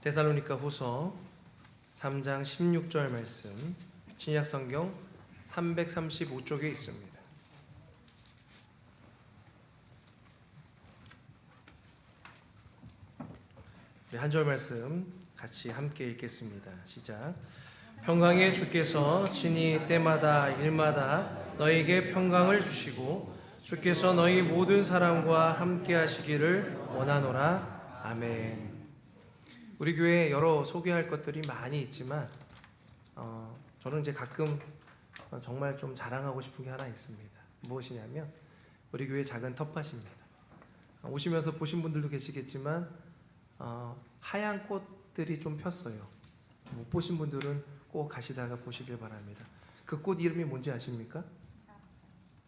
데살로니가 후서 3장 16절 말씀, 신약 성경 335쪽에 있습니다. 한 절 말씀 같이 함께 읽겠습니다. 시작. 평강의 주께서 친히 때마다 일마다 너희에게 평강을 주시고 주께서 너희 모든 사람과 함께 하시기를 원하노라. 아멘. 우리 교회에 여러 소개할 것들이 많이 있지만 저는 이제 가끔 정말 좀 자랑하고 싶은 게 하나 있습니다. 무엇이냐면 우리 교회 작은 텃밭입니다. 오시면서 보신 분들도 계시겠지만 하얀 꽃들이 좀 폈어요. 못 보신 분들은 꼭 가시다가 보시길 바랍니다. 그 꽃 이름이 뭔지 아십니까?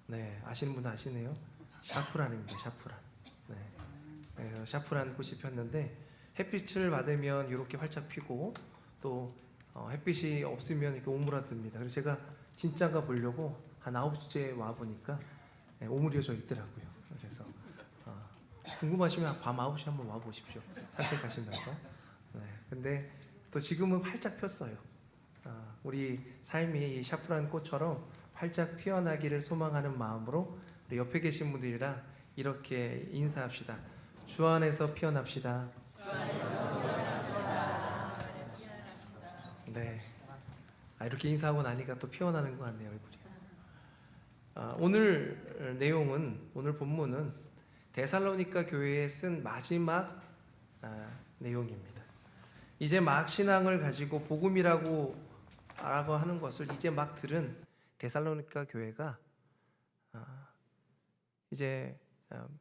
네, 아시는 분은 아시네요. 샤프란입니다. 샤프란. 네, 샤프란 꽃이 폈는데 햇빛을 받으면 이렇게 활짝 피고 또 햇빛이 없으면 이렇게 오므라듭니다. 그래서 제가 진짜인가 보려고 한 9시에 와 보니까 오므려져 있더라고요. 그래서 궁금하시면 밤 9시 한번 와 보십시오. 산책하시면서. 네, 근데 또 지금은 활짝 폈어요. 우리 삶이 이 샤프란 꽃처럼 활짝 피어나기를 소망하는 마음으로 우리 옆에 계신 분들이랑 이렇게 인사합시다. 주 안에서 피어납시다. 네, 이렇게 인사하고 나니까 또 피어나는 것 같네요, 얼굴이. 오늘 내용은, 오늘 본문은 데살로니가 교회에 쓴 마지막 내용입니다. 이제 막 신앙을 가지고 복음이라고 하는 것을 이제 막 들은 데살로니가 교회가 이제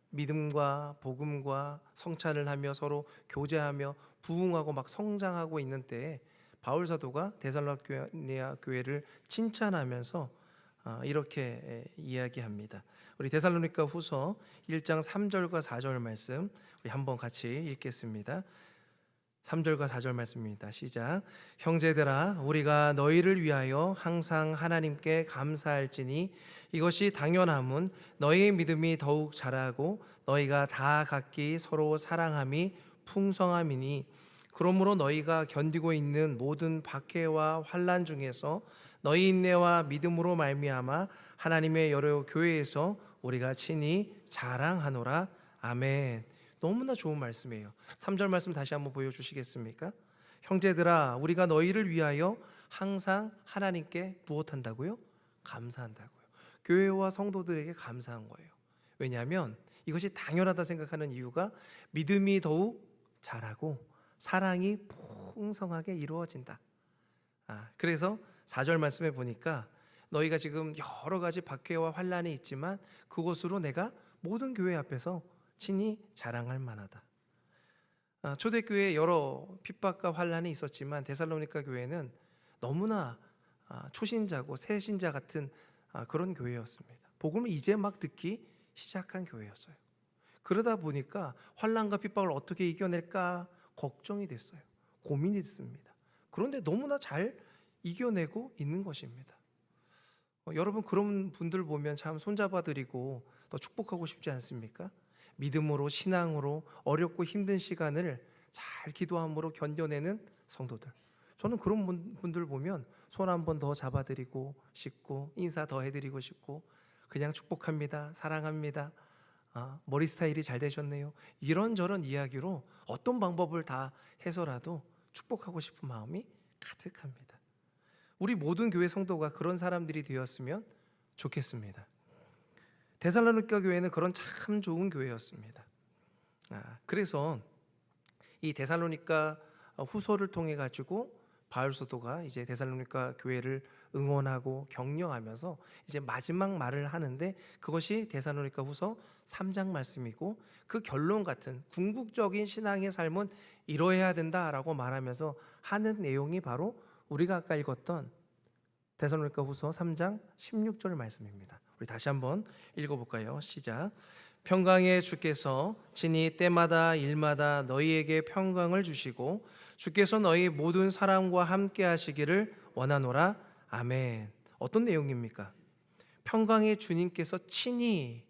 믿음과 복음과 성찬을 하며 서로 교제하며 부흥하고 막 성장하고 있는 때에 바울 사도가 데살로니가 교회를 칭찬하면서 이렇게 이야기합니다. 우리 데살로니가 후서 1장 3절과 4절 말씀 우리 한번 같이 읽겠습니다. 3절과 4절 말씀입니다. 시작. 형제들아, 우리가 너희를 위하여 항상 하나님께 감사할지니 이것이 당연함은 너희의 믿음이 더욱 자라고 너희가 다 각기 서로 사랑함이 풍성함이니, 그러므로 너희가 견디고 있는 모든 박해와 환난 중에서 너희 인내와 믿음으로 말미암아 하나님의 여러 교회에서 우리가 친히 자랑하노라. 아멘. 너무나 좋은 말씀이에요. 3절 말씀 다시 한번 보여주시겠습니까? 형제들아, 우리가 너희를 위하여 항상 하나님께 무엇한다고요? 감사한다고요. 교회와 성도들에게 감사한 거예요. 왜냐하면 이것이 당연하다 생각하는 이유가 믿음이 더욱 자라고 사랑이 풍성하게 이루어진다. 그래서 4절 말씀에 보니까 너희가 지금 여러 가지 박해와 환난이 있지만 그것으로 내가 모든 교회 앞에서 친히 자랑할 만하다. 초대교회에 여러 핍박과 환난이 있었지만 데살로니가 교회는 너무나 초신자고 새신자 같은 그런 교회였습니다. 복음을 이제 막 듣기 시작한 교회였어요. 그러다 보니까 환난과 핍박을 어떻게 이겨낼까 걱정이 됐어요. 고민이 됐습니다. 그런데 너무나 잘 이겨내고 있는 것입니다. 여러분, 그런 분들 보면 참 손잡아드리고 더 축복하고 싶지 않습니까? 믿음으로, 신앙으로 어렵고 힘든 시간을 잘 기도함으로 견뎌내는 성도들. 저는 그런 분들 보면 손 한 번 더 잡아드리고 싶고 인사 더 해드리고 싶고 그냥 축복합니다, 사랑합니다, 머리 스타일이 잘 되셨네요, 이런저런 이야기로 어떤 방법을 다 해서라도 축복하고 싶은 마음이 가득합니다. 우리 모든 교회 성도가 그런 사람들이 되었으면 좋겠습니다. 데살로니가 교회는 그런 참 좋은 교회였습니다. 그래서 이 데살로니가 후서를 통해 가지고 바울 사도가 이제 데살로니가 교회를 응원하고 격려하면서 이제 마지막 말을 하는데 그것이 데살로니가 후서 3장 말씀이고, 그 결론 같은 궁극적인 신앙의 삶은 이뤄야 된다라고 말하면서 하는 내용이 바로 우리가 아까 읽었던 데살로니가 후서 3장 16절 말씀입니다. 우리 다시 한번 읽어볼까요? 시작. 평강의 주께서 친히 때마다 일마다 너희에게 평강을 주시고 주께서 너희 모든 사람과 함께 하시기를 원하노라. 아멘. 어떤 내용입니까? 평강의 주님께서 친히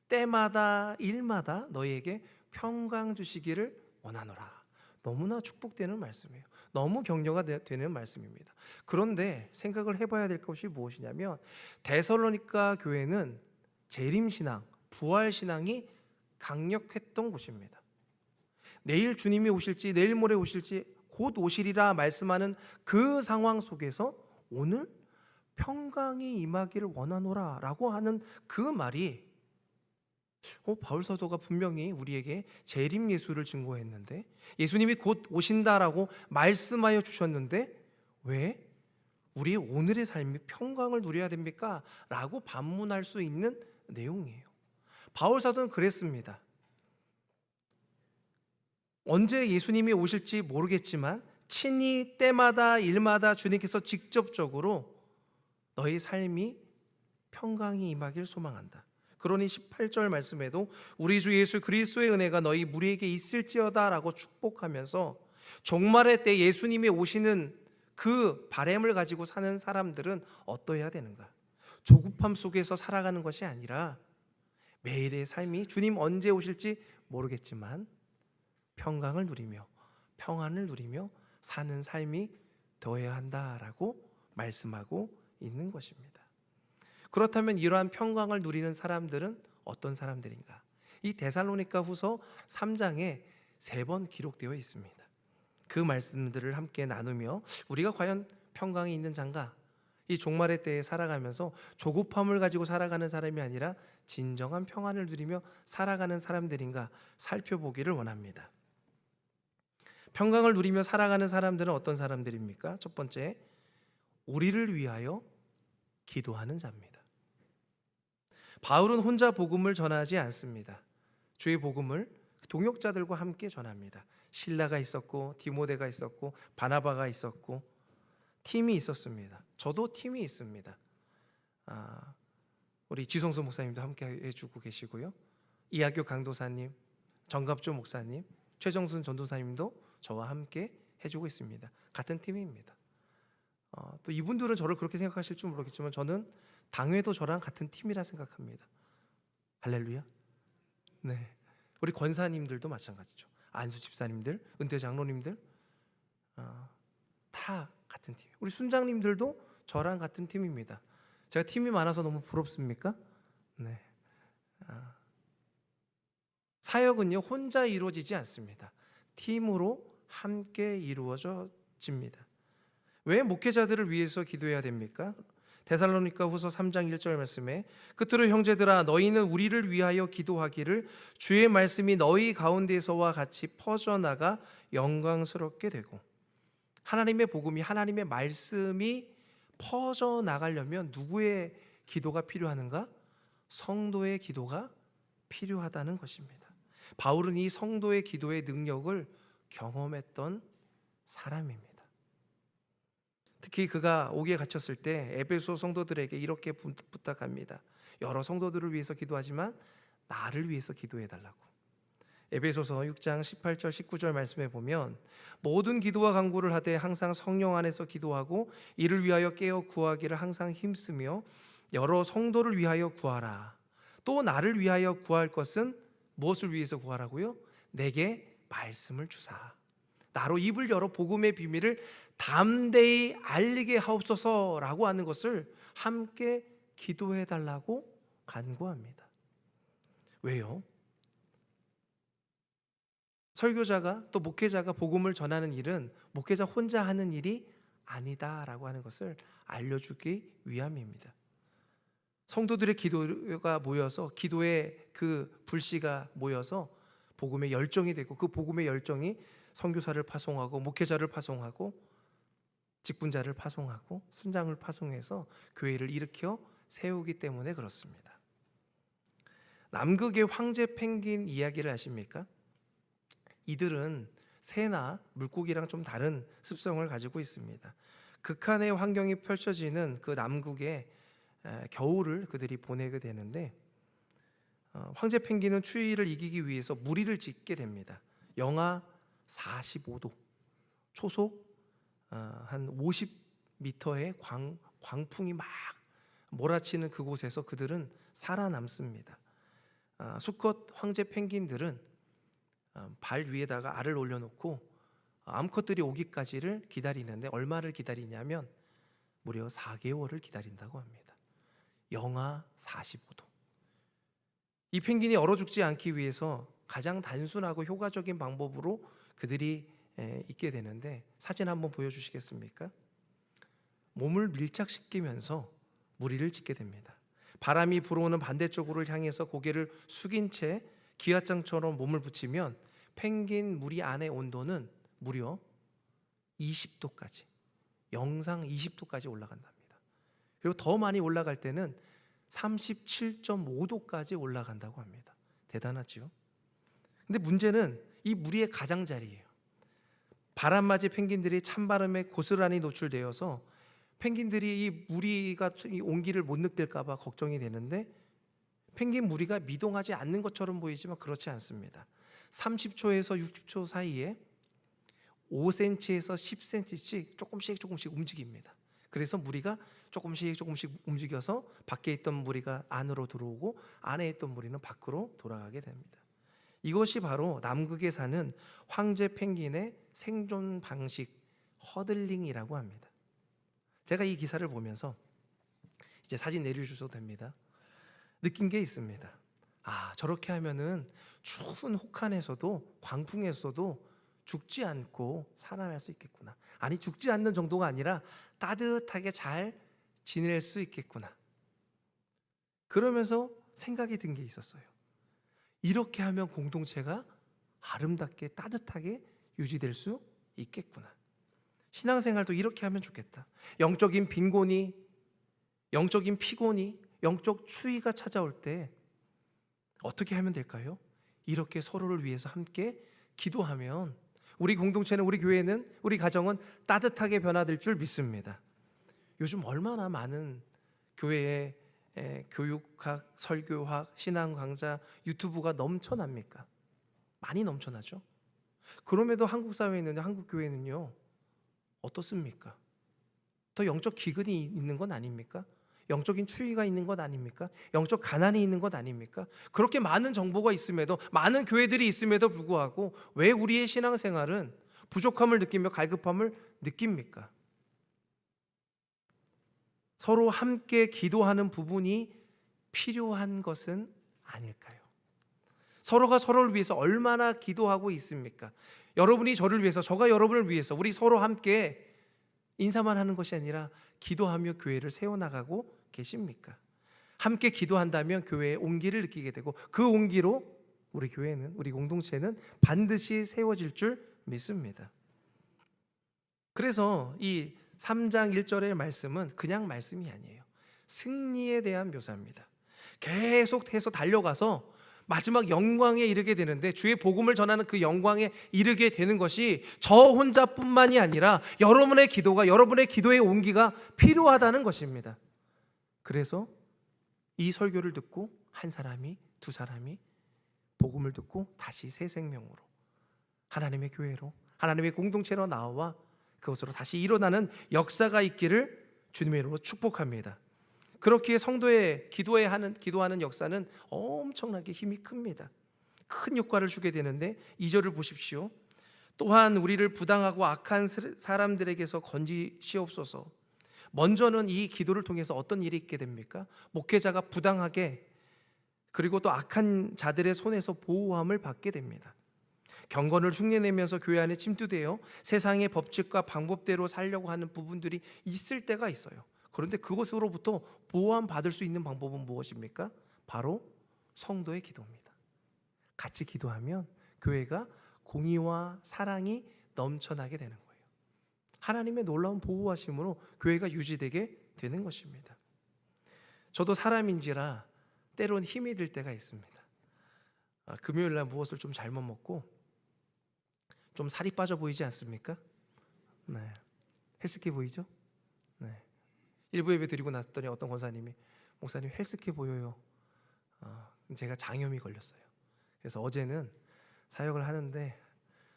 때마다 일마다 너희에게 평강 주시기를 원하노라. 너무나 축복되는 말씀이에요. 너무 격려가 되는 말씀입니다. 그런데 생각을 해봐야 될 것이 무엇이냐면 데살로니가 교회는 재림신앙, 부활신앙이 강력했던 곳입니다. 내일 주님이 오실지 내일 모레 오실지 곧 오시리라 말씀하는 그 상황 속에서 오늘 평강이 임하기를 원하노라 라고 하는 그 말이 바울 사도가 분명히 우리에게 재림 예수를 증거했는데, 예수님이 곧 오신다라고 말씀하여 주셨는데 왜 우리의 오늘의 삶이 평강을 누려야 됩니까? 라고 반문할 수 있는 내용이에요. 바울 사도는 그랬습니다. 언제 예수님이 오실지 모르겠지만 친히 때마다 일마다 주님께서 직접적으로 너희 삶이 평강이 임하길 소망한다. 그러니 18절 말씀에도 우리 주 예수 그리스도의 은혜가 너희 무리에게 있을지어다 라고 축복하면서 종말의 때 예수님이 오시는 그 바람을 가지고 사는 사람들은 어떠해야 되는가? 조급함 속에서 살아가는 것이 아니라 매일의 삶이 주님 언제 오실지 모르겠지만 평강을 누리며 평안을 누리며 사는 삶이 되어야 한다라고 말씀하고 있는 것입니다. 그렇다면 이러한 평강을 누리는 사람들은 어떤 사람들인가? 이 데살로니가 후서 3장에 3번 기록되어 있습니다. 그 말씀들을 함께 나누며 우리가 과연 평강이 있는 자인가? 이 종말의 때에 살아가면서 조급함을 가지고 살아가는 사람이 아니라 진정한 평안을 누리며 살아가는 사람들인가 살펴보기를 원합니다. 평강을 누리며 살아가는 사람들은 어떤 사람들입니까? 첫 번째, 우리를 위하여 기도하는 자입니다. 바울은 혼자 복음을 전하지 않습니다. 주의 복음을 동역자들과 함께 전합니다. 실라가 있었고 디모데가 있었고 바나바가 있었고 팀이 있었습니다. 저도 팀이 있습니다. 우리 지성수 목사님도 함께 해주고 계시고요. 이학교 강도사님, 정갑조 목사님, 최정순 전도사님도 저와 함께 해주고 있습니다. 같은 팀입니다. 또 이분들은 저를 그렇게 생각하실지 모르겠지만 저는 당회도 저랑 같은 팀이라 생각합니다. 할렐루야. 네, 우리 권사님들도 마찬가지죠. 안수 집사님들, 은퇴 장로님들 다 같은 팀. 우리 순장님들도 저랑 같은 팀입니다. 제가 팀이 많아서 너무 부럽습니까? 네. 사역은요 혼자 이루어지지 않습니다. 팀으로 함께 이루어집니다. 왜 목회자들을 위해서 기도해야 됩니까? 데살로니가 후서 3장 1절 말씀에 끝으로 형제들아 너희는 우리를 위하여 기도하기를 주의 말씀이 너희 가운데서와 같이 퍼져나가 영광스럽게 되고, 하나님의 복음이 하나님의 말씀이 퍼져나가려면 누구의 기도가 필요하는가? 성도의 기도가 필요하다는 것입니다. 바울은 이 성도의 기도의 능력을 경험했던 사람입니다. 특히 그가 옥에 갇혔을 때 에베소 성도들에게 이렇게 부탁합니다. 여러 성도들을 위해서 기도하지만 나를 위해서 기도해달라고. 에베소서 6장 18절 19절 말씀에 보면 모든 기도와 간구를 하되 항상 성령 안에서 기도하고 이를 위하여 깨어 구하기를 항상 힘쓰며 여러 성도를 위하여 구하라. 또 나를 위하여 구할 것은 무엇을 위해서 구하라고요? 내게 말씀을 주사 나로 입을 열어 복음의 비밀을 담대히 알리게 하옵소서라고 하는 것을 함께 기도해 달라고 간구합니다. 왜요? 설교자가 또 목회자가 복음을 전하는 일은 목회자 혼자 하는 일이 아니다라고 하는 것을 알려주기 위함입니다. 성도들의 기도가 모여서 기도의 그 불씨가 모여서 복음의 열정이 되고 그 복음의 열정이 선교사를 파송하고 목회자를 파송하고 직분자를 파송하고 순장을 파송해서 교회를 일으켜 세우기 때문에 그렇습니다. 남극의 황제 펭귄 이야기를 아십니까? 이들은 새나 물고기랑 좀 다른 습성을 가지고 있습니다. 극한의 환경이 펼쳐지는 그 남극에 겨울을 그들이 보내게 되는데 황제 펭귄은 추위를 이기기 위해서 무리를 짓게 됩니다. 영하 45도, 초속 한 50m의 광풍이 막 몰아치는 그곳에서 그들은 살아남습니다. 수컷 황제 펭귄들은 발 위에다가 알을 올려놓고 암컷들이 오기까지를 기다리는데 얼마를 기다리냐면 무려 4개월을 기다린다고 합니다. 영하 45도. 이 펭귄이 얼어 죽지 않기 위해서 가장 단순하고 효과적인 방법으로 그들이 있게 되는데, 사진 한번 보여주시겠습니까? 몸을 밀착시키면서 무리를 짓게 됩니다. 바람이 불어오는 반대쪽으로 향해서 고개를 숙인 채 기와장처럼 몸을 붙이면 펭귄 무리 안의 온도는 무려 20도까지, 영상 20도까지 올라간답니다. 그리고 더 많이 올라갈 때는 37.5도까지 올라간다고 합니다. 대단하죠? 근데 문제는 이 무리의 가장자리예요. 바람맞이 펭귄들이 찬바람에 고스란히 노출되어서 펭귄들이 이 무리가 이 온기를 못 느낄까 봐 걱정이 되는데, 펭귄 무리가 미동하지 않는 것처럼 보이지만 그렇지 않습니다. 30초에서 60초 사이에 5cm에서 10cm씩 조금씩 움직입니다. 그래서 무리가 조금씩 움직여서 밖에 있던 무리가 안으로 들어오고 안에 있던 무리는 밖으로 돌아가게 됩니다. 이것이 바로 남극에 사는 황제 펭귄의 생존 방식, 허들링이라고 합니다. 제가 이 기사를 보면서, 이제 사진 내려주셔도 됩니다, 느낀 게 있습니다. 저렇게 하면은 추운 혹한에서도, 광풍에서도 죽지 않고 살아날 수 있겠구나. 아니, 죽지 않는 정도가 아니라 따뜻하게 잘 지낼 수 있겠구나. 그러면서 생각이 든 게 있었어요. 이렇게 하면 공동체가 아름답게 따뜻하게 유지될 수 있겠구나. 신앙생활도 이렇게 하면 좋겠다. 영적인 빈곤이, 영적인 피곤이, 영적 추위가 찾아올 때 어떻게 하면 될까요? 이렇게 서로를 위해서 함께 기도하면 우리 공동체는, 우리 교회는, 우리 가정은 따뜻하게 변화될 줄 믿습니다. 요즘 얼마나 많은 교회에 교육학, 설교학, 신앙 강좌, 유튜브가 넘쳐납니까? 많이 넘쳐나죠. 그럼에도 한국 사회는, 한국 교회는요, 어떻습니까? 더 영적 기근이 있는 건 아닙니까? 영적인 추위가 있는 것 아닙니까? 영적 가난이 있는 것 아닙니까? 그렇게 많은 정보가 있음에도, 많은 교회들이 있음에도 불구하고 왜 우리의 신앙생활은 부족함을 느끼며 갈급함을 느낍니까? 서로 함께 기도하는 부분이 필요한 것은 아닐까요? 서로가 서로를 위해서 얼마나 기도하고 있습니까? 여러분이 저를 위해서, 저가 여러분을 위해서 우리 서로 함께 인사만 하는 것이 아니라 기도하며 교회를 세워나가고 계십니까? 함께 기도한다면 교회의 온기를 느끼게 되고, 그 온기로 우리 교회는, 우리 공동체는 반드시 세워질 줄 믿습니다. 그래서 이 3장 1절의 말씀은 그냥 말씀이 아니에요. 승리에 대한 묘사입니다. 계속해서 달려가서 마지막 영광에 이르게 되는데, 주의 복음을 전하는 그 영광에 이르게 되는 것이 저 혼자뿐만이 아니라 여러분의 기도가, 여러분의 기도의 온기가 필요하다는 것입니다. 그래서 이 설교를 듣고 한 사람이, 두 사람이 복음을 듣고 다시 새 생명으로 하나님의 교회로, 하나님의 공동체로 나와 그것으로 다시 일어나는 역사가 있기를 주님의 이름으로 축복합니다. 그렇기에 성도의 기도하는 역사는 엄청나게 힘이 큽니다. 큰 효과를 주게 되는데, 2절을 보십시오. 또한 우리를 부당하고 악한 사람들에게서 건지시옵소서. 먼저는 이 기도를 통해서 어떤 일이 있게 됩니까? 목회자가 부당하게, 그리고 또 악한 자들의 손에서 보호함을 받게 됩니다. 경건을 흉내내면서 교회 안에 침투되어 세상의 법칙과 방법대로 살려고 하는 부분들이 있을 때가 있어요. 그런데 그것으로부터 보호함 받을 수 있는 방법은 무엇입니까? 바로 성도의 기도입니다. 같이 기도하면 교회가 공의와 사랑이 넘쳐나게 되는 거예요. 하나님의 놀라운 보호하심으로 교회가 유지되게 되는 것입니다. 저도 사람인지라 때론 힘이 들 때가 있습니다. 금요일 날 무엇을 좀 잘못 먹고 좀 살이 빠져 보이지 않습니까? 네. 헬스케 보이죠? 네. 일부 예배 드리고 났더니 어떤 권사님이, 목사님 헬스케 보여요. 제가 장염이 걸렸어요. 그래서 어제는 사역을 하는데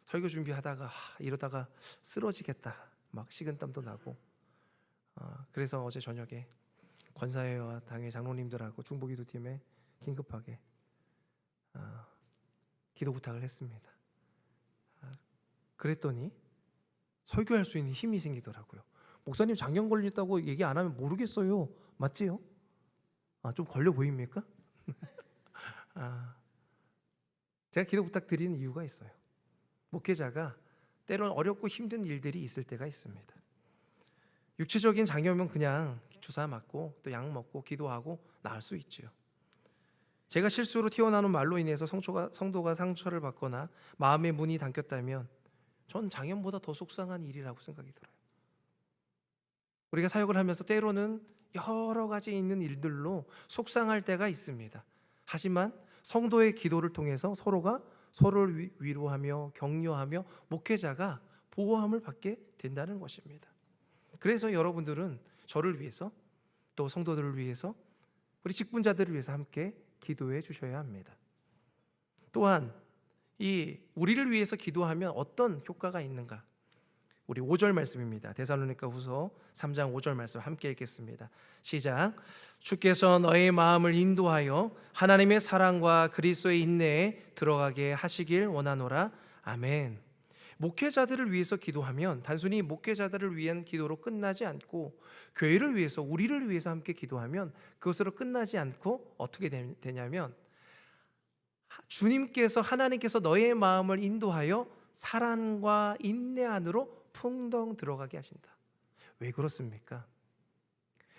설교 준비하다가 이러다가 쓰러지겠다, 막 식은땀도 나고, 그래서 어제 저녁에 권사회와 당회 장로님들하고 중보기도팀에 긴급하게 기도 부탁을 했습니다. 그랬더니 설교할 수 있는 힘이 생기더라고요. 목사님 장염 걸렸다고 얘기 안 하면 모르겠어요. 맞지요? 좀 걸려 보입니까? 제가 기도 부탁드리는 이유가 있어요. 목회자가 때로는 어렵고 힘든 일들이 있을 때가 있습니다. 육체적인 장염은 그냥 주사 맞고 또 약 먹고 기도하고 나을 수 있죠. 제가 실수로 튀어나오는 말로 인해서 성도가 상처를 받거나 마음의 문이 닫혔다면 전 장염보다 더 속상한 일이라고 생각이 들어요. 우리가 사역을 하면서 때로는 여러 가지 있는 일들로 속상할 때가 있습니다. 하지만 성도의 기도를 통해서 서로가 서로를 위로하며 격려하며 목회자가 보호함을 받게 된다는 것입니다. 그래서 여러분들은 저를 위해서 또 성도들을 위해서 우리 직분자들을 위해서 함께 기도해 주셔야 합니다. 또한 이 우리를 위해서 기도하면 어떤 효과가 있는가? 우리 5절 말씀입니다. 데살로니가후서 3장 5절 말씀 함께 읽겠습니다. 시작. 주께서 너의 마음을 인도하여 하나님의 사랑과 그리스도의 인내에 들어가게 하시길 원하노라. 아멘. 목회자들을 위해서 기도하면 단순히 목회자들을 위한 기도로 끝나지 않고 교회를 위해서 우리를 위해서 함께 기도하면 그것으로 끝나지 않고 어떻게 되냐면 주님께서 하나님께서 너의 마음을 인도하여 사랑과 인내 안으로 풍덩 들어가게 하신다. 왜 그렇습니까?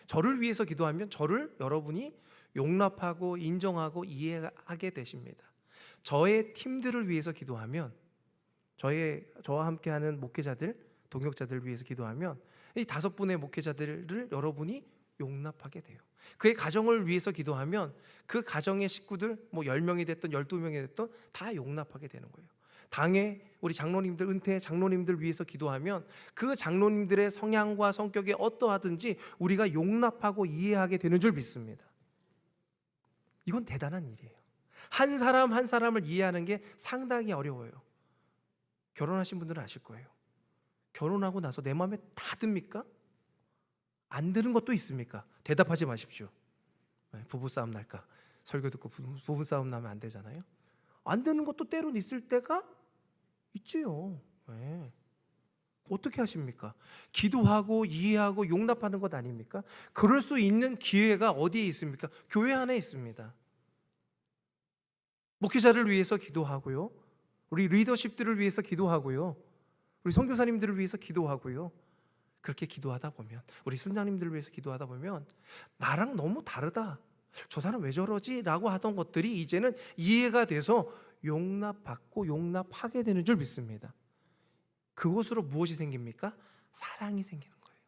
저를 위해서 기도하면 저를 여러분이 용납하고 인정하고 이해하게 되십니다. 저의 팀들을 위해서 기도하면 저와 함께하는 목회자들, 동역자들을 위해서 기도하면 이 5분의 목회자들을 여러분이 용납하게 돼요. 그의 가정을 위해서 기도하면 그 가정의 식구들 10명이 됐든 12명이 됐든 다 용납하게 되는 거예요. 당에 우리 장로님들, 은퇴 장로님들 위해서 기도하면 그 장로님들의 성향과 성격이 어떠하든지 우리가 용납하고 이해하게 되는 줄 믿습니다. 이건 대단한 일이에요. 한 사람 한 사람을 이해하는 게 상당히 어려워요. 결혼하신 분들은 아실 거예요. 결혼하고 나서 내 마음에 다 듭니까? 안 드는 것도 있습니까? 대답하지 마십시오. 부부싸움 날까? 설교 듣고 부부싸움 나면 안 되잖아요. 안 되는 것도 때론 있을 때가 있지요. 어떻게 하십니까? 기도하고 이해하고 용납하는 것 아닙니까? 그럴 수 있는 기회가 어디에 있습니까? 교회 안에 있습니다. 목회자를 위해서 기도하고요, 우리 리더십들을 위해서 기도하고요, 우리 선교사님들을 위해서 기도하고요. 그렇게 기도하다 보면, 우리 순장님들을 위해서 기도하다 보면 나랑 너무 다르다, 저 사람 왜 저러지? 라고 하던 것들이 이제는 이해가 돼서 용납받고 용납하게 되는 줄 믿습니다. 그것으로 무엇이 생깁니까? 사랑이 생기는 거예요.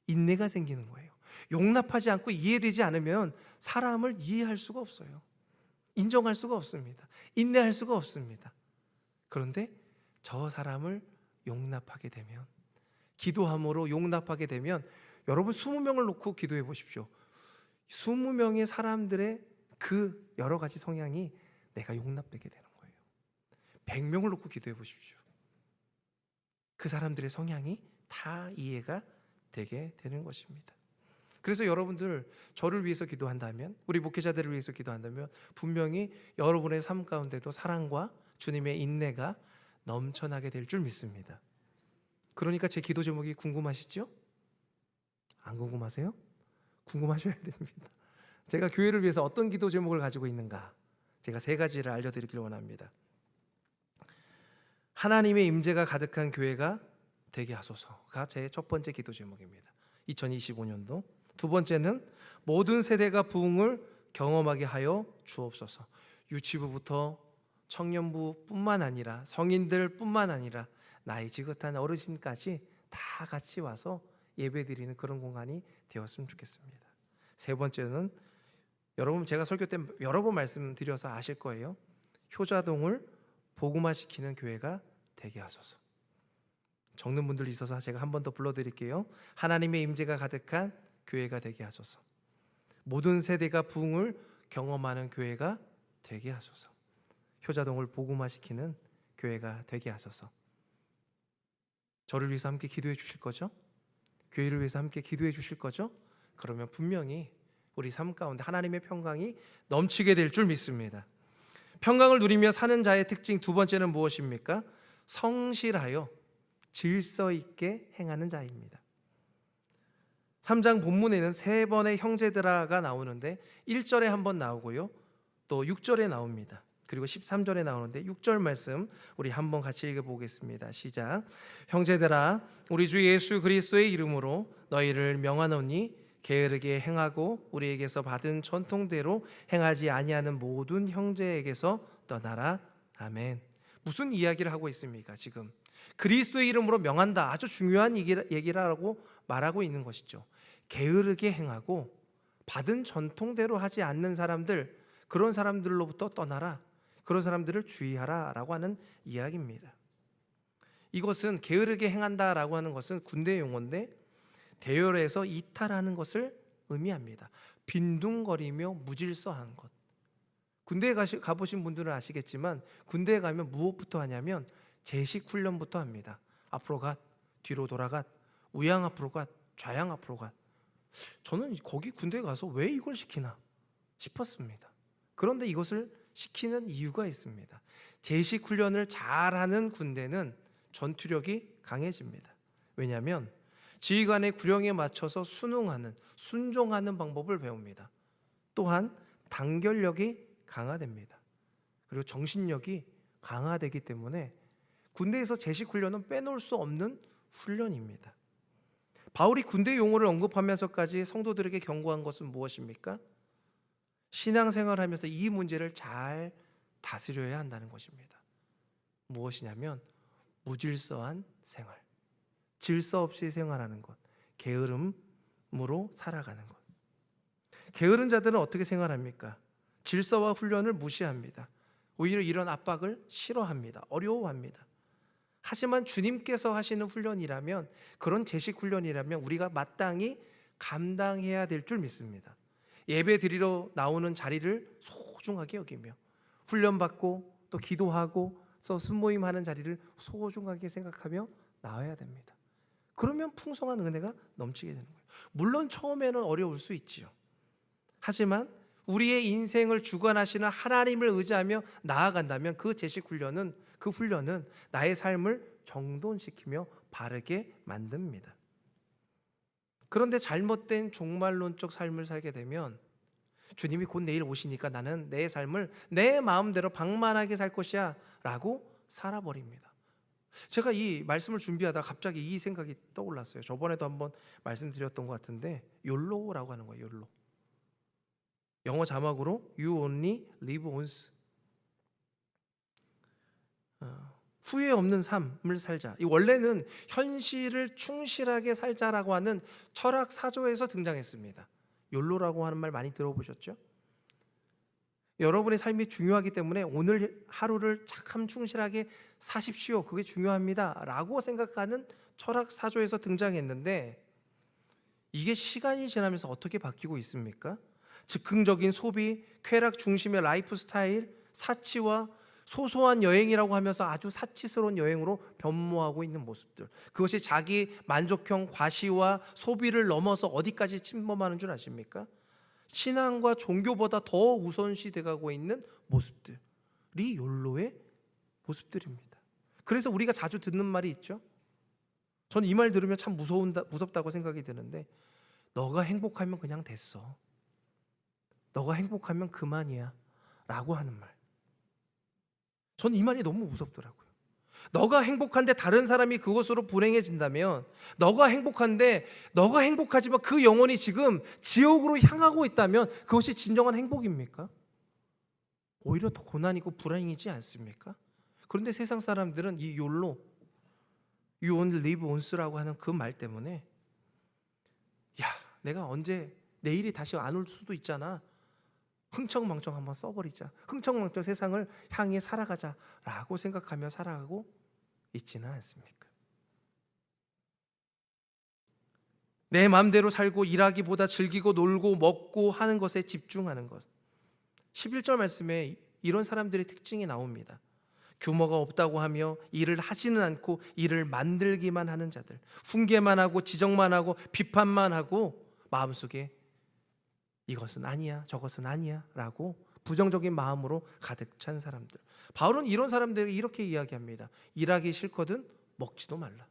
인내가 생기는 거예요. 용납하지 않고 이해되지 않으면 사람을 이해할 수가 없어요. 인정할 수가 없습니다. 인내할 수가 없습니다. 그런데 저 사람을 용납하게 되면, 기도함으로 용납하게 되면, 여러분 20명을 놓고 기도해 보십시오. 20명의 사람들의 그 여러 가지 성향이 내가 용납되게 되는 거예요. 100명을 놓고 기도해 보십시오. 그 사람들의 성향이 다 이해가 되게 되는 것입니다. 그래서 여러분들 저를 위해서 기도한다면, 우리 목회자들을 위해서 기도한다면 분명히 여러분의 삶 가운데도 사랑과 주님의 인내가 넘쳐나게 될 줄 믿습니다. 그러니까 제 기도 제목이 궁금하시죠? 안 궁금하세요? 궁금하셔야 됩니다. 제가 교회를 위해서 어떤 기도 제목을 가지고 있는가, 제가 3가지를 알려드리길 원합니다. 하나님의 임재가 가득한 교회가 되게 하소서가 제 첫 번째 기도 제목입니다. 2025년도. 두 번째는 모든 세대가 부흥을 경험하게 하여 주옵소서. 유치부부터 청년부뿐만 아니라 성인들뿐만 아니라 나이 지긋한 어르신까지 다 같이 와서 예배드리는 그런 공간이 되었으면 좋겠습니다. 세 번째는 여러분, 제가 설교 때 여러 번 말씀드려서 아실 거예요. 효자동을 복음화시키는 교회가 되게 하소서. 적는 분들 있어서 제가 한 번 더 불러드릴게요. 하나님의 임재가 가득한 교회가 되게 하소서. 모든 세대가 부흥을 경험하는 교회가 되게 하소서. 효자동을 복음화시키는 교회가 되게 하소서. 저를 위해서 함께 기도해 주실 거죠? 교회를 위해서 함께 기도해 주실 거죠? 그러면 분명히 우리 삶 가운데 하나님의 평강이 넘치게 될 줄 믿습니다. 평강을 누리며 사는 자의 특징 두 번째는 무엇입니까? 성실하여 질서 있게 행하는 자입니다. 3장 본문에는 3번의 형제들아가 나오는데 1절에 한번 나오고요, 또 6절에 나옵니다. 그리고 13절에 나오는데 6절 말씀 우리 한번 같이 읽어보겠습니다. 시작. 형제들아, 우리 주 예수 그리스도의 이름으로 너희를 명하노니 게으르게 행하고 우리에게서 받은 전통대로 행하지 아니하는 모든 형제에게서 떠나라. 아멘. 무슨 이야기를 하고 있습니까? 지금 그리스도의 이름으로 명한다, 아주 중요한 얘기라고 말하고 있는 것이죠. 게으르게 행하고 받은 전통대로 하지 않는 사람들, 그런 사람들로부터 떠나라, 그런 사람들을 주의하라 라고 하는 이야기입니다. 이것은 게으르게 행한다라고 하는 것은 군대 용어인데 대열에서 이탈하는 것을 의미합니다. 빈둥거리며 무질서한 것. 군대에 가보신 분들은 아시겠지만 군대에 가면 무엇부터 하냐면 제식 훈련부터 합니다. 앞으로 갓, 뒤로 돌아갓, 우양 앞으로 갓, 좌양 앞으로 갓. 저는 거기 군대에 가서 왜 이걸 시키나 싶었습니다. 그런데 이것을 시키는 이유가 있습니다. 제식 훈련을 잘하는 군대는 전투력이 강해집니다. 왜냐하면 지휘관의 구령에 맞춰서 순종하는 방법을 배웁니다. 또한 단결력이 강화됩니다. 그리고 정신력이 강화되기 때문에 군대에서 제식 훈련은 빼놓을 수 없는 훈련입니다. 바울이 군대 용어를 언급하면서까지 성도들에게 경고한 것은 무엇입니까? 신앙생활하면서 이 문제를 잘 다스려야 한다는 것입니다. 무엇이냐면 무질서한 생활, 질서 없이 생활하는 것, 게으름으로 살아가는 것. 게으른 자들은 어떻게 생활합니까? 질서와 훈련을 무시합니다. 오히려 이런 압박을 싫어합니다. 어려워합니다. 하지만 주님께서 하시는 훈련이라면, 그런 제식 훈련이라면 우리가 마땅히 감당해야 될 줄 믿습니다. 예배 드리러 나오는 자리를 소중하게 여기며 훈련받고 또 기도하고 또 순모임하는 자리를 소중하게 생각하며 나와야 됩니다. 그러면 풍성한 은혜가 넘치게 되는 거예요. 물론 처음에는 어려울 수 있지요. 하지만 우리의 인생을 주관하시는 하나님을 의지하며 나아간다면 그 제식 훈련은, 그 훈련은 나의 삶을 정돈시키며 바르게 만듭니다. 그런데 잘못된 종말론적 삶을 살게 되면 주님이 곧 내일 오시니까 나는 내 삶을 내 마음대로 방만하게 살 것이야 라고 살아버립니다. 제가 이 말씀을 준비하다가 갑자기 이 생각이 떠올랐어요. 저번에도 한번 말씀드렸던 것 같은데 욜로라고 하는 거예요. 욜로. 영어 자막으로 You only live once. 후회 없는 삶을 살자. 이 원래는 현실을 충실하게 살자라고 하는 철학 사조에서 등장했습니다. 욜로라고 하는 말 많이 들어보셨죠? 여러분의 삶이 중요하기 때문에 오늘 하루를 참 충실하게 사십시오, 그게 중요합니다 라고 생각하는 철학 사조에서 등장했는데, 이게 시간이 지나면서 어떻게 바뀌고 있습니까? 즉흥적인 소비, 쾌락 중심의 라이프 스타일, 사치와 소소한 여행이라고 하면서 아주 사치스러운 여행으로 변모하고 있는 모습들, 그것이 자기 만족형 과시와 소비를 넘어서 어디까지 침범하는 줄 아십니까? 신앙과 종교보다 더 우선시 돼가고 있는 모습들이 욜로의 모습들입니다. 그래서 우리가 자주 듣는 말이 있죠. 저는 이 말 들으면 참 무섭다고 생각이 드는데, 너가 행복하면 그냥 됐어, 너가 행복하면 그만이야 라고 하는 말. 저는 이 말이 너무 무섭더라고요. 너가 행복한데 다른 사람이 그것으로 불행해진다면, 너가 행복하지만 그 영혼이 지금 지옥으로 향하고 있다면 그것이 진정한 행복입니까? 오히려 더 고난이고 불행이지 않습니까? 그런데 세상 사람들은 이 욜로, You only live once라고 하는 그 말 때문에, 야, 내가 언제 내일이 다시 안 올 수도 있잖아, 흥청망청 한번 써버리자, 흥청망청 세상을 향해 살아가자 라고 생각하며 살아가고 있지는 않습니까? 내 마음대로 살고 일하기보다 즐기고 놀고 먹고 하는 것에 집중하는 것. 11절 말씀에 이런 사람들의 특징이 나옵니다. 규모가 없다고 하며 일을 하지는 않고 일을 만들기만 하는 자들, 훈계만 하고 지적만 하고 비판만 하고 마음속에 이것은 아니야, 저것은 아니야 라고 부정적인 마음으로 가득 찬 사람들. 바울은 이런 사람들에게 이렇게 이야기합니다. 일하기 싫거든 먹지도 말라.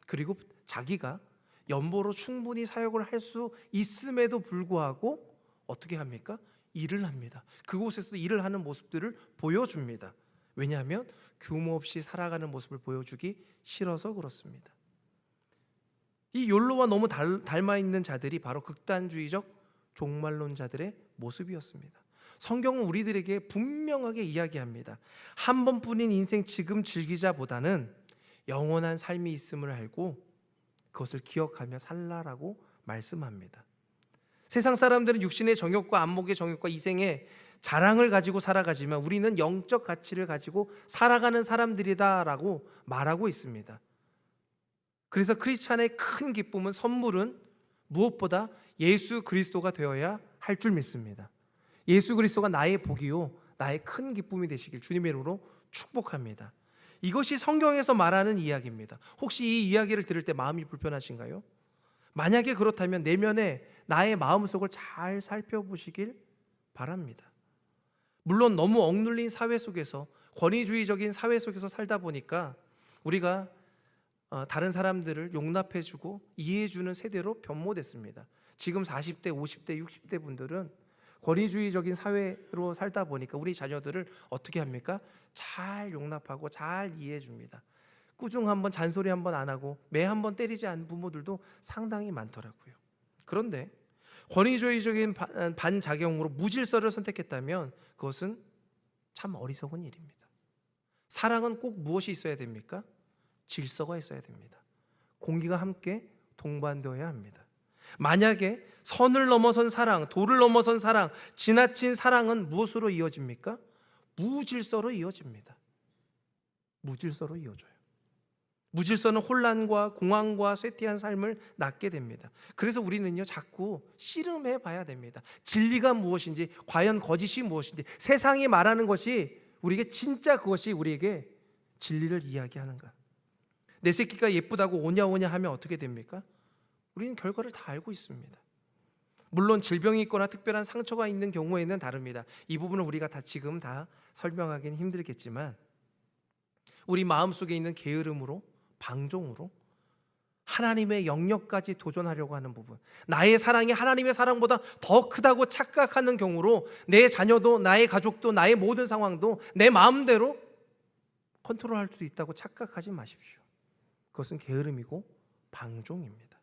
그리고 자기가 연보로 충분히 사역을 할 수 있음에도 불구하고 어떻게 합니까? 일을 합니다. 그곳에서 일을 하는 모습들을 보여줍니다. 왜냐하면 규모 없이 살아가는 모습을 보여주기 싫어서 그렇습니다. 이 욜로와 너무 닮아 있는 자들이 바로 극단주의적 종말론자들의 모습이었습니다. 성경은 우리들에게 분명하게 이야기합니다. 한 번뿐인 인생 지금 즐기자보다는 영원한 삶이 있음을 알고 그것을 기억하며 살라라고 말씀합니다. 세상 사람들은 육신의 정욕과 안목의 정욕과 이생의 자랑을 가지고 살아가지만 우리는 영적 가치를 가지고 살아가는 사람들이다라고 말하고 있습니다. 그래서 크리스찬의 큰 기쁨은, 선물은 무엇보다 예수 그리스도가 되어야 할 줄 믿습니다. 예수 그리스도가 나의 복이요 나의 큰 기쁨이 되시길 주님의 이름으로 축복합니다. 이것이 성경에서 말하는 이야기입니다. 혹시 이 이야기를 들을 때 마음이 불편하신가요? 만약에 그렇다면 내면에 나의 마음속을 잘 살펴보시길 바랍니다. 물론 너무 억눌린 사회 속에서, 권위주의적인 사회 속에서 살다 보니까 우리가 다른 사람들을 용납해주고 이해해주는 세대로 변모됐습니다. 지금 40대, 50대, 60대 분들은 권위주의적인 사회로 살다 보니까 우리 자녀들을 어떻게 합니까? 잘 용납하고 잘 이해해줍니다. 꾸중 한번, 잔소리 한번 안 하고 매 한번 때리지 않는 부모들도 상당히 많더라고요. 그런데 권위주의적인 반작용으로 무질서를 선택했다면 그것은 참 어리석은 일입니다. 사랑은 꼭 무엇이 있어야 됩니까? 질서가 있어야 됩니다. 공기가 함께 동반되어야 합니다. 만약에 선을 넘어선 사랑, 도를 넘어선 사랑, 지나친 사랑은 무엇으로 이어집니까? 무질서로 이어집니다. 무질서로 이어져요. 무질서는 혼란과 공황과 쇠퇴한 삶을 낳게 됩니다. 그래서 우리는요 자꾸 씨름해 봐야 됩니다. 진리가 무엇인지, 과연 거짓이 무엇인지, 세상이 말하는 것이 우리에게 진짜 그것이 우리에게 진리를 이야기하는가. 내 새끼가 예쁘다고 오냐오냐 하면 어떻게 됩니까? 우리는 결과를 다 알고 있습니다. 물론 질병이 있거나 특별한 상처가 있는 경우에는 다릅니다. 이 부분을 우리가 지금 다 설명하기는 힘들겠지만 우리 마음속에 있는 게으름으로, 방종으로 하나님의 영역까지 도전하려고 하는 부분, 나의 사랑이 하나님의 사랑보다 더 크다고 착각하는 경우로 내 자녀도, 나의 가족도, 나의 모든 상황도 내 마음대로 컨트롤할 수 있다고 착각하지 마십시오. 그것은 게으름이고 방종입니다.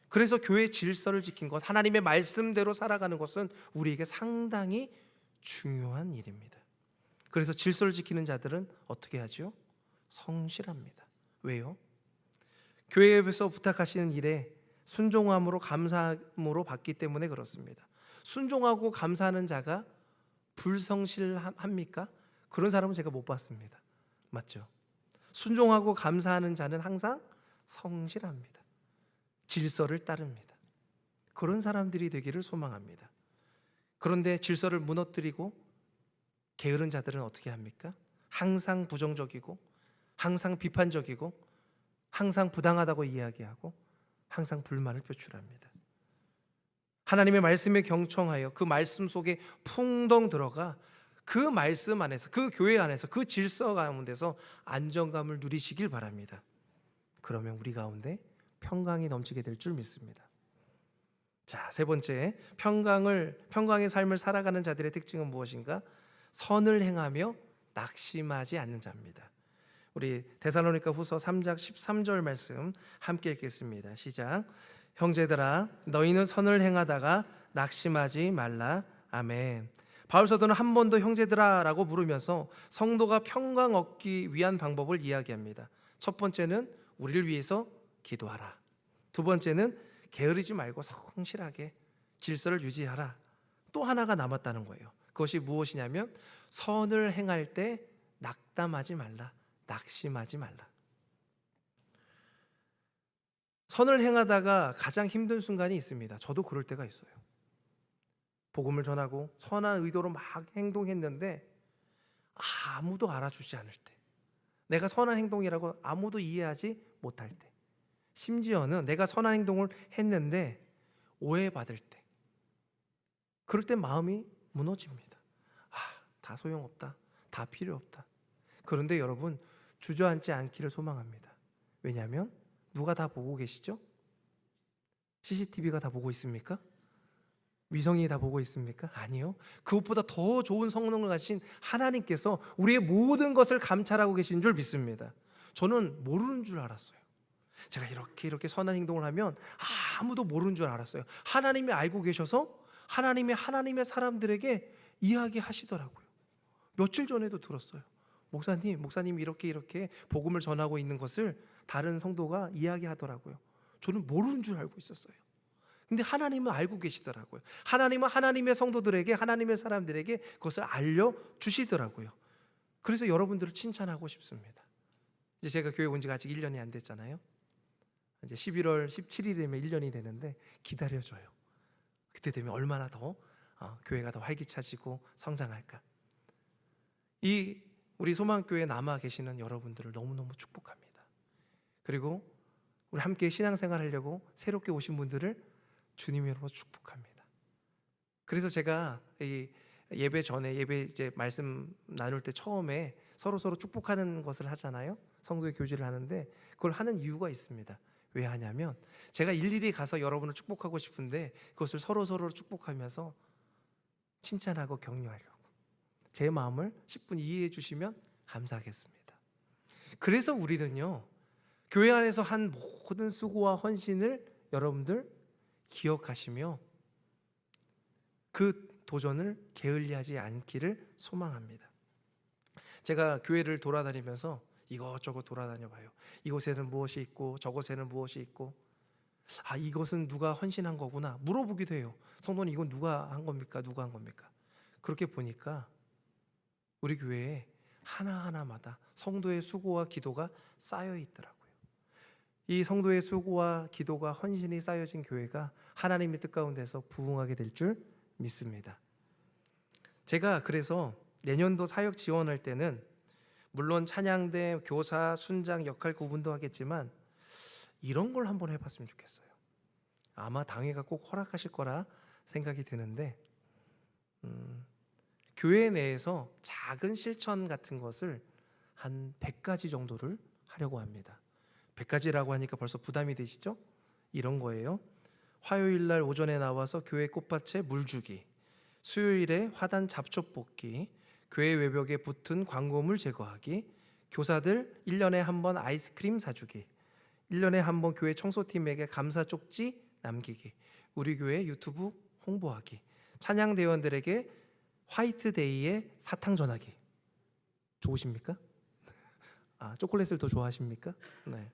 그래서 교회의 질서를 지킨 것, 하나님의 말씀대로 살아가는 것은 우리에게 상당히 중요한 일입니다. 그래서 질서를 지키는 자들은 어떻게 하죠? 성실합니다. 왜요? 교회에서 부탁하시는 일에 순종함으로 감사함으로 받기 때문에 그렇습니다. 순종하고 감사하는 자가 불성실합니까? 그런 사람은 제가 못 봤습니다. 맞죠? 순종하고 감사하는 자는 항상 성실합니다. 질서를 따릅니다. 그런 사람들이 되기를 소망합니다. 그런데 질서를 무너뜨리고 게으른 자들은 어떻게 합니까? 항상 부정적이고, 항상 비판적이고, 항상 부당하다고 이야기하고, 항상 불만을 표출합니다. 하나님의 말씀에 경청하여 그 말씀 속에 풍덩 들어가 그 말씀 안에서, 그 교회 안에서, 그 질서 가운데서 안정감을 누리시길 바랍니다. 그러면 우리 가운데 평강이 넘치게 될 줄 믿습니다. 자, 세 번째, 평강의 삶을 살아가는 자들의 특징은 무엇인가? 선을 행하며 낙심하지 않는 자입니다. 우리 데살로니가 후서 3장 13절 말씀 함께 읽겠습니다. 시작. 형제들아, 너희는 선을 행하다가 낙심하지 말라. 아멘. 바울 사도는 한 번 더 형제들아라고 부르면서 성도가 평강 얻기 위한 방법을 이야기합니다. 첫 번째는 우리를 위해서 기도하라. 두 번째는 게으르지 말고 성실하게 질서를 유지하라. 또 하나가 남았다는 거예요. 그것이 무엇이냐면 선을 행할 때 낙담하지 말라. 낙심하지 말라. 선을 행하다가 가장 힘든 순간이 있습니다. 저도 그럴 때가 있어요. 복음을 전하고 선한 의도로 막 행동했는데 아무도 알아주지 않을 때, 내가 선한 행동이라고 아무도 이해하지 못할 때, 심지어는 내가 선한 행동을 했는데 오해받을 때, 그럴 때 마음이 무너집니다. 다 소용없다, 다 필요 없다. 그런데 여러분, 주저앉지 않기를 소망합니다. 왜냐하면 누가 다 보고 계시죠? CCTV가 다 보고 있습니까? 위성이 다 보고 있습니까? 아니요. 그것보다 더 좋은 성능을 가진 하나님께서 우리의 모든 것을 감찰하고 계신 줄 믿습니다. 저는 모르는 줄 알았어요. 제가 이렇게 선한 행동을 하면 아무도 모르는 줄 알았어요. 하나님이 알고 계셔서 하나님의 사람들에게 이야기하시더라고요. 며칠 전에도 들었어요. 목사님이 이렇게 복음을 전하고 있는 것을 다른 성도가 이야기하더라고요. 저는 모르는 줄 알고 있었어요. 근데 하나님은 알고 계시더라고요. 하나님은 하나님의 성도들에게, 하나님의 사람들에게 그것을 알려주시더라고요. 그래서 여러분들을 칭찬하고 싶습니다. 이제 제가 교회 온 지가 아직 1년이 안 됐잖아요. 이제 11월 17일이 되면 1년이 되는데 기다려줘요. 그때 되면 얼마나 더 교회가 더 활기차지고 성장할까. 우리 소망교회에 남아 계시는 여러분들을 너무너무 축복합니다. 그리고 우리 함께 신앙생활 하려고 새롭게 오신 분들을 주님으로 축복합니다. 그래서 제가 이 예배 전에 이제 말씀 나눌 때 처음에 서로 축복하는 것을 하잖아요. 성도의 교제를 하는데 그걸 하는 이유가 있습니다. 왜 하냐면 제가 일일이 가서 여러분을 축복하고 싶은데 그것을 서로 축복하면서 칭찬하고 격려하려고, 제 마음을 10분 이해해 주시면 감사하겠습니다. 그래서 우리는요, 교회 안에서 한 모든 수고와 헌신을 여러분들 기억하시며 그 도전을 게을리하지 않기를 소망합니다. 제가 교회를 돌아다니면서 이것저것 돌아다녀 봐요. 이곳에는 무엇이 있고 저곳에는 무엇이 있고, 이것은 누가 헌신한 거구나 물어보기도 해요. 성도님, 이건 누가 한 겁니까? 누가 한 겁니까? 그렇게 보니까 우리 교회에 하나하나마다 성도의 수고와 기도가 쌓여 있더라고요. 이 성도의 수고와 기도가 헌신이 쌓여진 교회가 하나님의 뜻 가운데서 부흥하게 될 줄 믿습니다. 제가 그래서 내년도 사역 지원할 때는 물론 찬양대, 교사, 순장 역할 구분도 하겠지만 이런 걸 한번 해봤으면 좋겠어요. 아마 당회가 꼭 허락하실 거라 생각이 드는데, 교회 내에서 작은 실천 같은 것을 한 100가지 정도를 하려고 합니다. 100가지라고 하니까 벌써 부담이 되시죠? 이런 거예요. 화요일 날 오전에 나와서 교회 꽃밭에 물 주기, 수요일에 화단 잡초 뽑기, 교회 외벽에 붙은 광고물 제거하기, 교사들 1년에 한 번 아이스크림 사주기, 1년에 한 번 교회 청소팀에게 감사 쪽지 남기기, 우리 교회 유튜브 홍보하기, 찬양대원들에게 화이트데이에 사탕 전하기. 좋으십니까? 초콜릿을 더 좋아하십니까? 네.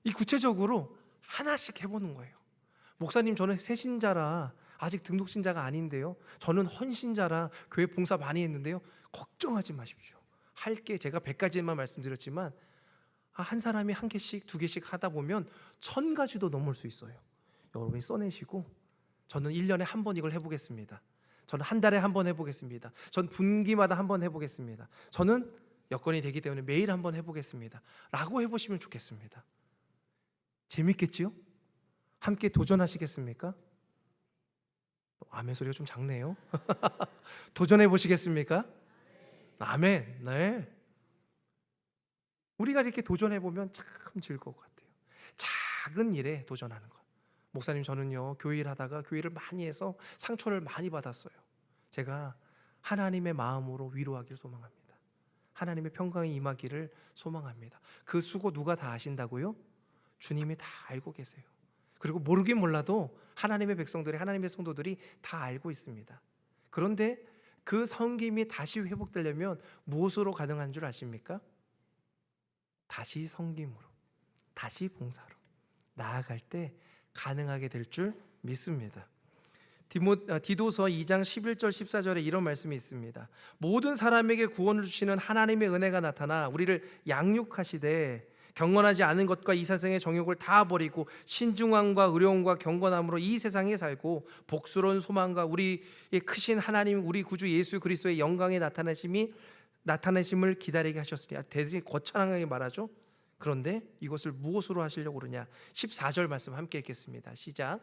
이 구체적으로 하나씩 해보는 거예요. 목사님, 저는 새신자라 아직 등록신자가 아닌데요, 저는 헌신자라 교회 봉사 많이 했는데요, 걱정하지 마십시오. 할게 제가 100가지만 말씀드렸지만 한 사람이 한 개씩 두 개씩 하다 보면 1000가지도 넘을 수 있어요. 여러분이 써내시고, 저는 1년에 한 번 이걸 해보겠습니다. 저는 한 달에 한 번 해보겠습니다. 전 분기마다 한 번 해보겠습니다. 저는 여건이 되기 때문에 매일 한 번 해보겠습니다 라고 해보시면 좋겠습니다. 재밌겠지요? 함께 도전하시겠습니까? 아멘 소리가 좀 작네요. 도전해 보시겠습니까? 아멘. 네. 우리가 이렇게 도전해 보면 참 즐거울 것 같아요. 작은 일에 도전하는 것. 목사님, 저는요 교회 일 하다가 교회를 많이 해서 상처를 많이 받았어요. 제가 하나님의 마음으로 위로하길 소망합니다. 하나님의 평강이 임하기를 소망합니다. 그 수고 누가 다 아신다고요? 주님이 다 알고 계세요. 그리고 모르긴 몰라도 하나님의 백성들이, 하나님의 성도들이 다 알고 있습니다. 그런데 그 섬김이 다시 회복되려면 무엇으로 가능한 줄 아십니까? 다시 섬김으로, 다시 봉사로 나아갈 때 가능하게 될 줄 믿습니다. 디도서 2장 11절 14절에 이런 말씀이 있습니다. 모든 사람에게 구원을 주시는 하나님의 은혜가 나타나 우리를 양육하시되 경건하지 않은 것과 이 세상의 정욕을 다 버리고 신중함과 의로움과 경건함으로 이 세상에 살고 복스러운 소망과 우리의 크신 하나님 우리 구주 예수 그리스도의 영광의 나타내심을 기다리게 하셨으니, 되게 거창하게 말하죠. 그런데 이것을 무엇으로 하시려고 그러냐? 14절 말씀 함께 읽겠습니다. 시작.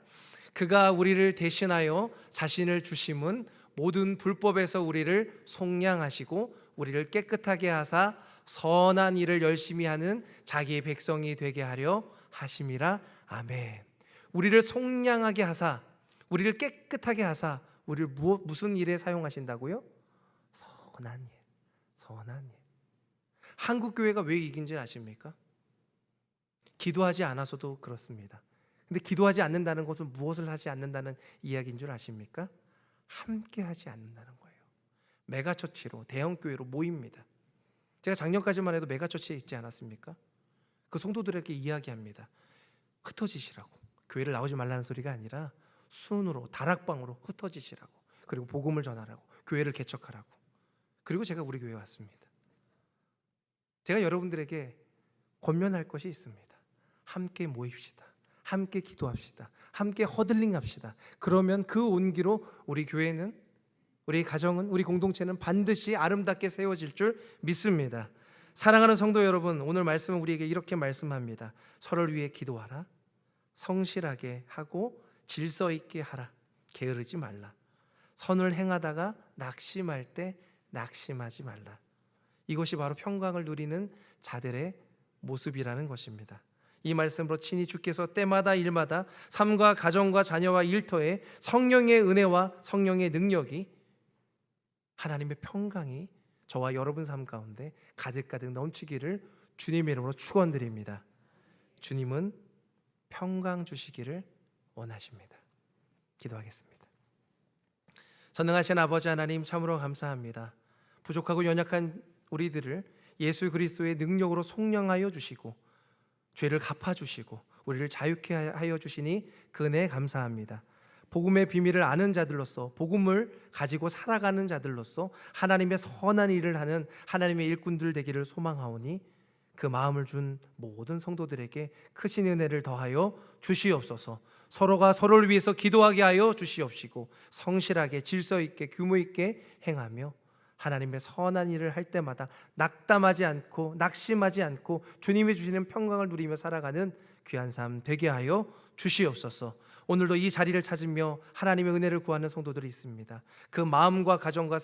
그가 우리를 대신하여 자신을 주심은 모든 불법에서 우리를 속량하시고 우리를 깨끗하게 하사 선한 일을 열심히 하는 자기의 백성이 되게 하려 하심이라. 아멘. 우리를 속량하게 하사, 우리를 깨끗하게 하사, 우리를 무슨 일에 사용하신다고요? 선한 일, 선한 일. 한국 교회가 왜 이긴지 아십니까? 기도하지 않아서도 그렇습니다. 근데 기도하지 않는다는 것은 무엇을 하지 않는다는 이야기인 줄 아십니까? 함께 하지 않는다는 거예요. 메가처치로, 대형교회로 모입니다. 제가 작년까지만 해도 메가처치에 있지 않았습니까? 그 성도들에게 이야기합니다. 흩어지시라고. 교회를 나오지 말라는 소리가 아니라 순으로, 다락방으로 흩어지시라고, 그리고 복음을 전하라고, 교회를 개척하라고. 그리고 제가 우리 교회에 왔습니다. 제가 여러분들에게 권면할 것이 있습니다. 함께 모입시다. 함께 기도합시다. 함께 허들링합시다. 그러면 그 온기로 우리 교회는, 우리 가정은, 우리 공동체는 반드시 아름답게 세워질 줄 믿습니다. 사랑하는 성도 여러분, 오늘 말씀은 우리에게 이렇게 말씀합니다. 서로를 위해 기도하라. 성실하게 하고 질서 있게 하라. 게으르지 말라. 선을 행하다가 낙심할 때 낙심하지 말라. 이것이 바로 평강을 누리는 자들의 모습이라는 것입니다. 이 말씀으로 친히 주께서 때마다 일마다 삶과 가정과 자녀와 일터에 성령의 은혜와 성령의 능력이, 하나님의 평강이 저와 여러분 삶 가운데 가득가득 넘치기를 주님의 이름으로 축원드립니다. 주님은 평강 주시기를 원하십니다. 기도하겠습니다. 전능하신 아버지 하나님, 참으로 감사합니다. 부족하고 연약한 우리들을 예수 그리스도의 능력으로 속량하여 주시고 죄를 갚아주시고 우리를 자유케 하여 주시니 그 은혜에 감사합니다. 복음의 비밀을 아는 자들로서, 복음을 가지고 살아가는 자들로서 하나님의 선한 일을 하는 하나님의 일꾼들 되기를 소망하오니 그 마음을 준 모든 성도들에게 크신 은혜를 더하여 주시옵소서. 서로가 서로를 위해서 기도하게 하여 주시옵시고 성실하게 질서 있게 규모 있게 행하며 하나님의 선한 일을 할 때마다 낙담하지 않고 낙심하지 않고 주님이 주시는 평강을 누리며 살아가는 귀한 삶 되게 하여 주시옵소서. 오늘도 이 자리를 찾으며 하나님의 은혜를 구하는 성도들이 있습니다. 그 마음과 가정과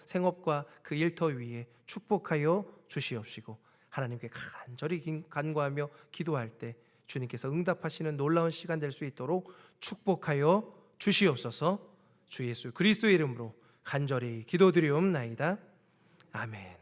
생업과 그 일터 위에 축복하여 주시옵시고 하나님께 간절히 간구하며 기도할 때 주님께서 응답하시는 놀라운 시간 될 수 있도록 축복하여 주시옵소서. 주 예수 그리스도의 이름으로 간절히 기도드리옵나이다. 아멘.